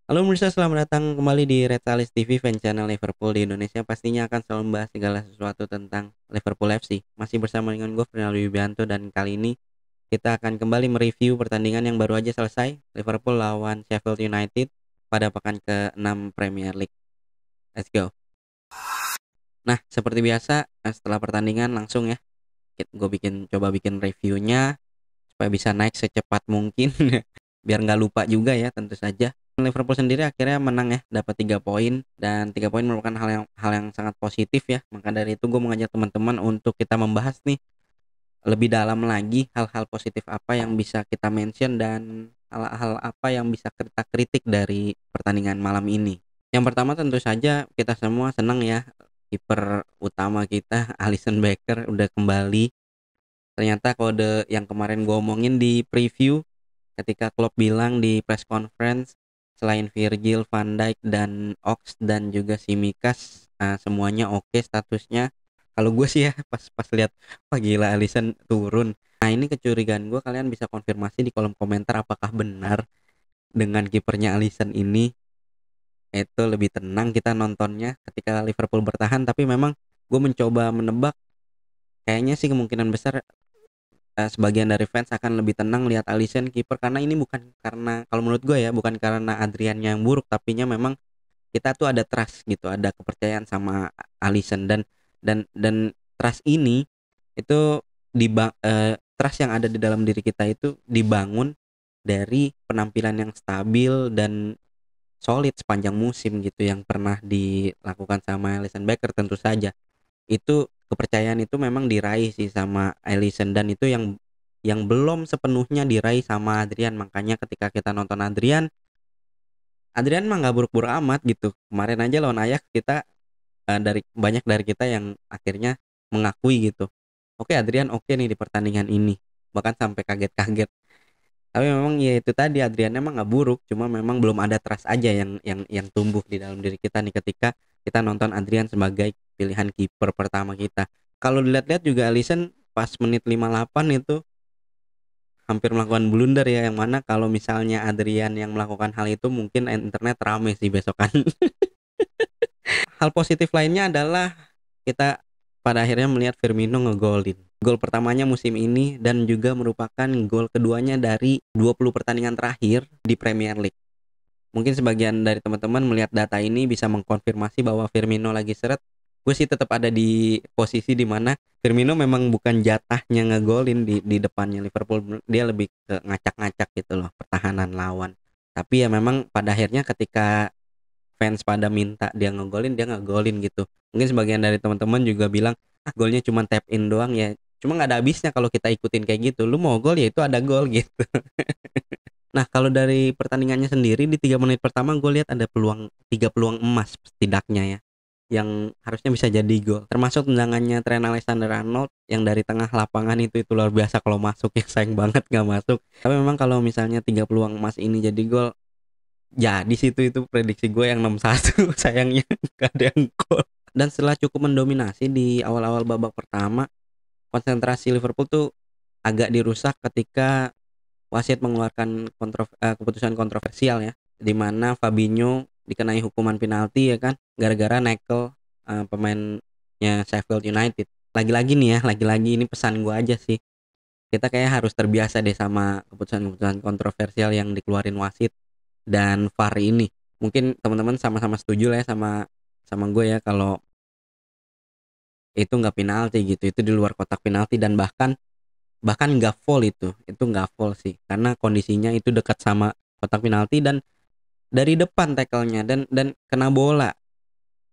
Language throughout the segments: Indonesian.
Halo pemirsa, selamat datang kembali di Red Salis TV, fan channel Liverpool di Indonesia. Pastinya akan selalu membahas segala sesuatu tentang Liverpool FC. Masih bersama dengan gue, Fernando Wibianto, dan kali ini kita akan kembali mereview pertandingan yang baru aja selesai, Liverpool lawan Sheffield United pada pekan ke-6 Premier League. Let's go. Nah, seperti biasa, setelah pertandingan langsung ya, gue coba bikin reviewnya supaya bisa naik secepat mungkin biar nggak lupa juga ya, tentu saja. Liverpool sendiri akhirnya menang ya, dapat 3 poin, dan 3 poin merupakan hal yang sangat positif ya. Maka dari itu gue mengajak teman-teman untuk kita membahas nih lebih dalam lagi hal-hal positif apa yang bisa kita mention dan hal-hal apa yang bisa kita kritik dari pertandingan malam ini. Yang pertama tentu saja kita semua senang ya, kiper utama kita Alisson Becker udah kembali. Ternyata kode yang kemarin gue omongin di preview ketika Klopp bilang di press conference, selain Virgil van Dijk dan Ox dan juga Tsimikas, semuanya oke statusnya. Kalau gue sih ya pas pas lihat, wah gila Alisson turun. Nah ini kecurigaan gue, kalian bisa konfirmasi di kolom komentar apakah benar dengan kipernya Alisson ini itu lebih tenang kita nontonnya ketika Liverpool bertahan. Tapi memang gue mencoba menebak, kayaknya sih kemungkinan besar sebagian dari fans akan lebih tenang lihat Alisson kiper, karena ini bukan karena, kalau menurut gue ya, bukan karena Adrian yang buruk, tapinya memang kita tuh ada trust gitu, ada kepercayaan sama Alisson, dan trust ini itu trust yang ada di dalam diri kita itu dibangun dari penampilan yang stabil dan solid sepanjang musim gitu yang pernah dilakukan sama Alisson Becker. Tentu saja itu kepercayaan itu memang diraih sih sama Alisson, dan itu yang belum sepenuhnya diraih sama Adrian. Makanya ketika kita nonton Adrian mah nggak buruk-buruk amat gitu. Kemarin aja lawan Ajax kita, dari banyak dari kita yang akhirnya mengakui gitu, oke Adrian oke nih di pertandingan ini, bahkan sampai kaget-kaget. Tapi memang ya itu tadi, Adrian emang nggak buruk, cuma memang belum ada trust aja yang tumbuh di dalam diri kita nih ketika kita nonton Adrian sebagai pilihan kiper pertama kita. Kalau dilihat-lihat juga Alisson pas menit 58 itu hampir melakukan blunder ya, yang mana kalau misalnya Adrian yang melakukan hal itu mungkin internet rame sih besokan. Hal positif lainnya adalah kita pada akhirnya melihat Firmino ngegolin. Gol pertamanya musim ini dan juga merupakan gol keduanya dari 20 pertandingan terakhir di Premier League. Mungkin sebagian dari teman-teman melihat data ini bisa mengkonfirmasi bahwa Firmino lagi seret. Gue sih tetap ada di posisi di mana Firmino memang bukan jatahnya ngegolin di depannya Liverpool. Dia lebih ke ngacak-ngacak gitu loh pertahanan lawan. Tapi ya memang pada akhirnya ketika fans pada minta dia ngegolin gitu. Mungkin sebagian dari teman-teman juga bilang, golnya cuma tap in doang ya. Cuma nggak ada habisnya kalau kita ikutin kayak gitu. Lu mau gol ya itu ada gol gitu. Nah, kalau dari pertandingannya sendiri di 3 menit pertama gue lihat ada tiga peluang emas setidaknya ya, yang harusnya bisa jadi gol. Termasuk tendangannya Trent Alexander-Arnold yang dari tengah lapangan itu luar biasa kalau masuk ya, sayang banget nggak masuk. Tapi memang kalau misalnya 3 peluang emas ini jadi gol, jadi situ itu prediksi gue yang 6-1 sayangnya nggak ada yang gol. Dan setelah cukup mendominasi di awal-awal babak pertama, konsentrasi Liverpool tuh agak dirusak ketika wasit mengeluarkan keputusan kontroversial ya, di mana Fabinho dikenai hukuman penalti ya kan, gara-gara nekel pemainnya Sheffield United. Lagi-lagi nih ya, lagi-lagi ini pesan gue aja sih, kita kayak harus terbiasa deh sama keputusan-keputusan kontroversial yang dikeluarin wasit dan VAR ini. Mungkin teman-teman sama-sama setuju lah ya sama sama gue ya, kalau itu nggak penalti gitu, itu di luar kotak penalti, dan bahkan bahkan nggak foul, itu nggak foul sih, karena kondisinya itu dekat sama kotak penalti dan dari depan tackle-nya, dan kena bola.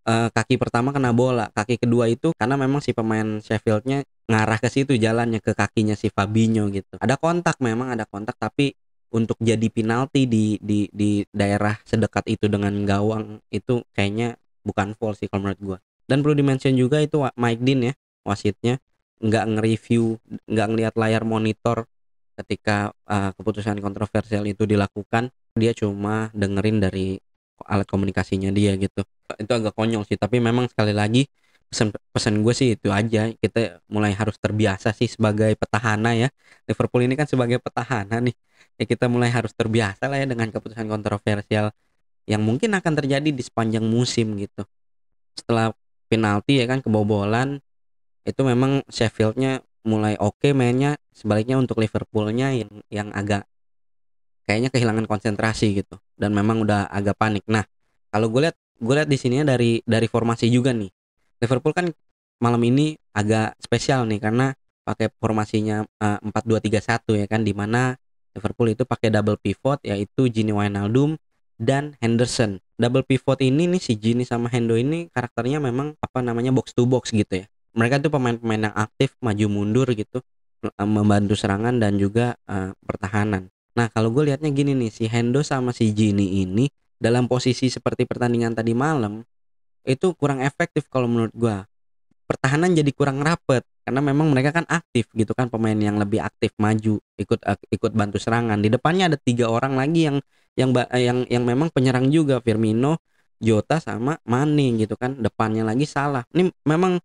Kaki pertama kena bola, kaki kedua itu karena memang si pemain Sheffield-nya ngarah ke situ jalannya, ke kakinya si Fabinho gitu. Ada kontak, memang ada kontak, tapi untuk jadi penalti di daerah sedekat itu dengan gawang itu kayaknya bukan foul sih kalau menurut gua. Dan perlu dimention juga itu Mike Dean ya, wasitnya nggak nge-review, nggak ngelihat layar monitor ketika keputusan kontroversial itu dilakukan. Dia cuma dengerin dari alat komunikasinya dia gitu. Itu agak konyol sih, tapi memang sekali lagi pesan gue sih itu aja, kita mulai harus terbiasa sih sebagai petahana ya. Liverpool ini kan sebagai petahana nih ya, kita mulai harus terbiasa lah ya dengan keputusan kontroversial yang mungkin akan terjadi di sepanjang musim gitu. Setelah penalti ya kan kebobolan, itu memang Sheffield-nya mulai oke mainnya, sebaliknya untuk Liverpool-nya yang agak kayaknya kehilangan konsentrasi gitu dan memang udah agak panik. Nah, kalau gue lihat di sininya dari formasi juga nih. Liverpool kan malam ini agak spesial nih karena pakai formasinya 4-2-3-1 ya kan, di mana Liverpool itu pakai double pivot yaitu Gini Wijnaldum dan Henderson. Double pivot ini nih, si Gini sama Hendo ini karakternya memang apa namanya box to box gitu ya. Mereka tuh pemain-pemain yang aktif maju mundur gitu, membantu serangan dan juga pertahanan. Nah, kalau gue lihatnya gini nih, si Hendo sama si Gini ini dalam posisi seperti pertandingan tadi malam itu kurang efektif kalau menurut gue. Pertahanan jadi kurang rapet karena memang mereka kan aktif gitu kan, pemain yang lebih aktif maju ikut bantu serangan. Di depannya ada 3 orang lagi yang memang penyerang juga, Firmino, Jota sama Mane gitu kan. Depannya lagi Salah. Ini memang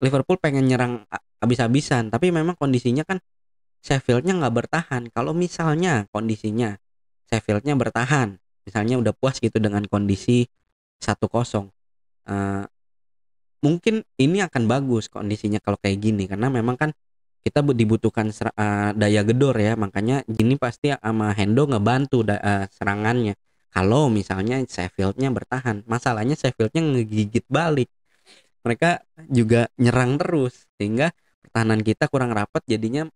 Liverpool pengen nyerang habis-habisan, tapi memang kondisinya kan Sheffield-nya nggak bertahan. Kalau misalnya kondisinya Sheffield-nya bertahan, misalnya udah puas gitu dengan kondisi 1-0, eh, mungkin ini akan bagus kondisinya kalau kayak gini, karena memang kan kita dibutuhkan daya gedor ya, makanya gini pasti sama Hendo ngebantu serangannya. Kalau misalnya Sheffield-nya bertahan, masalahnya Sheffield-nya ngegigit balik, mereka juga nyerang terus sehingga pertahanan kita kurang rapat, jadinya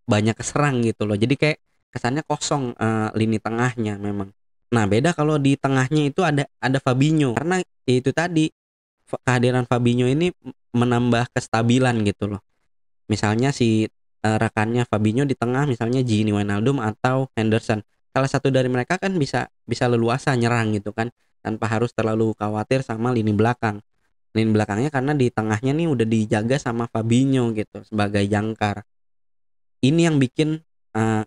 banyak keserang gitu loh. Jadi kayak kesannya kosong lini tengahnya memang. Nah, beda kalau di tengahnya itu ada Fabinho. Karena itu tadi kehadiran Fabinho ini menambah kestabilan gitu loh. Misalnya si rekannya Fabinho di tengah, misalnya Gini Wijnaldum atau Henderson. Salah satu dari mereka kan bisa leluasa nyerang gitu kan, tanpa harus terlalu khawatir sama lini belakang. Lini belakangnya karena di tengahnya nih udah dijaga sama Fabinho gitu sebagai jangkar. Ini yang bikin eee,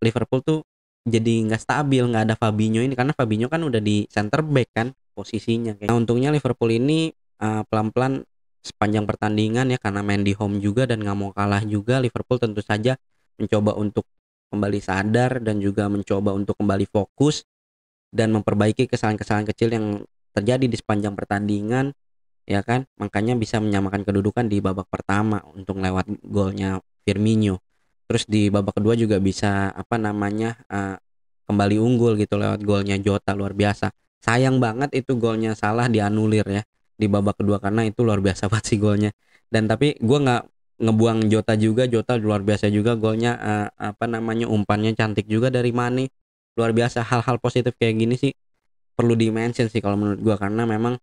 Liverpool tuh jadi nggak stabil, nggak ada Fabinho ini, karena Fabinho kan udah di center back kan posisinya. Nah, untungnya Liverpool ini pelan-pelan sepanjang pertandingan ya, karena main di home juga dan nggak mau kalah juga, Liverpool tentu saja mencoba untuk kembali sadar dan juga mencoba untuk kembali fokus dan memperbaiki kesalahan-kesalahan kecil yang terjadi di sepanjang pertandingan, ya kan. Makanya bisa menyamakan kedudukan di babak pertama untuk lewat golnya Firmino. Terus di babak kedua juga bisa apa namanya kembali unggul gitu lewat golnya Jota, luar biasa. Sayang banget itu golnya Salah dianulir ya di babak kedua, karena itu luar biasa banget sih golnya. Dan tapi gua nggak ngebuang Jota juga, Jota luar biasa juga golnya, apa namanya, umpannya cantik juga dari Mane. Luar biasa, hal-hal positif kayak gini sih perlu di-mention sih kalau menurut gua, karena memang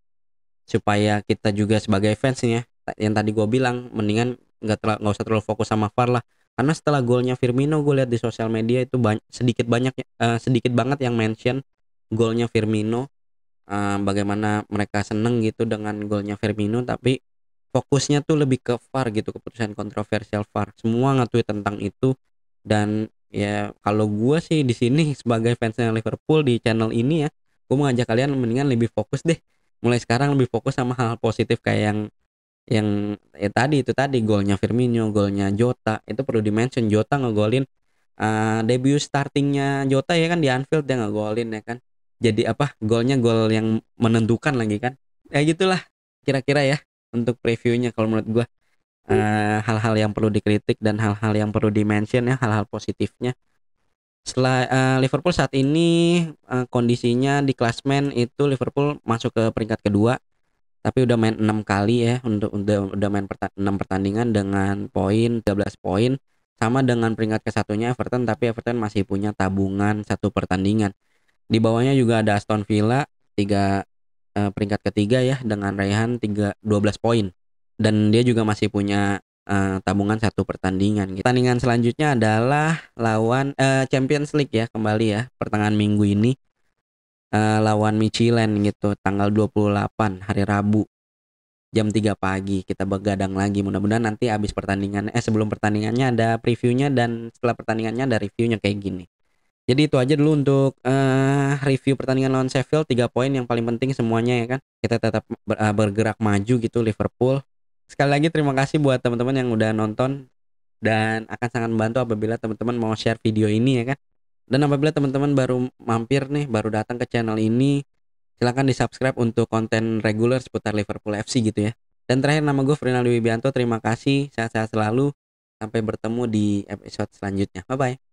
supaya kita juga sebagai fans nih ya, yang tadi gue bilang mendingan nggak usah terlalu fokus sama VAR lah. Karena setelah golnya Firmino, gue lihat di sosial media itu sedikit banget yang mention golnya Firmino, bagaimana mereka seneng gitu dengan golnya Firmino, tapi fokusnya tuh lebih ke VAR gitu, keputusan kontroversial VAR. Semua nge-tweet tentang itu. Dan ya kalau gue sih di sini sebagai fansnya Liverpool di channel ini ya, gue mau ngajak kalian mendingan lebih fokus deh. Mulai sekarang lebih fokus sama hal positif kayak yang ya tadi itu tadi golnya Firmino, golnya Jota, itu perlu di-mention. Jota ngegolin debut startingnya Jota ya kan di Anfield, dia ngegolin ya kan. Jadi apa, golnya gol yang menentukan lagi kan. Ya gitulah kira-kira ya untuk previewnya kalau menurut gua. Hal-hal yang perlu dikritik dan hal-hal yang perlu di-mention ya, hal-hal positifnya. Setelah Liverpool saat ini kondisinya di klasmen itu Liverpool masuk ke peringkat kedua, tapi udah main 6 kali ya, udah main 6 pertandingan dengan poin 13 poin, sama dengan peringkat ke-1-nya Everton, tapi Everton masih punya tabungan 1 pertandingan. Di bawahnya juga ada Aston Villa, peringkat ketiga ya dengan raihan 12 poin. Dan dia juga masih punya tabungan 1 pertandingan gitu. Pertandingan selanjutnya adalah lawan Champions League ya, kembali ya pertengahan minggu ini, lawan Michelin gitu tanggal 28 hari Rabu jam 3 pagi kita begadang lagi. Mudah-mudahan nanti habis pertandingan sebelum pertandingannya ada previewnya, dan setelah pertandingannya ada reviewnya kayak gini. Jadi itu aja dulu untuk review pertandingan lawan Sheffield. 3 poin yang paling penting semuanya ya kan. Kita tetap bergerak maju gitu Liverpool. Sekali lagi terima kasih buat teman-teman yang udah nonton, dan akan sangat membantu apabila teman-teman mau share video ini ya kan. Dan apabila teman-teman baru mampir nih, baru datang ke channel ini, Silakan di-subscribe untuk konten reguler seputar Liverpool FC gitu ya. Dan terakhir, nama gue Fernaldo Wibianto, terima kasih, sehat-sehat selalu, sampai bertemu di episode selanjutnya. Bye-bye.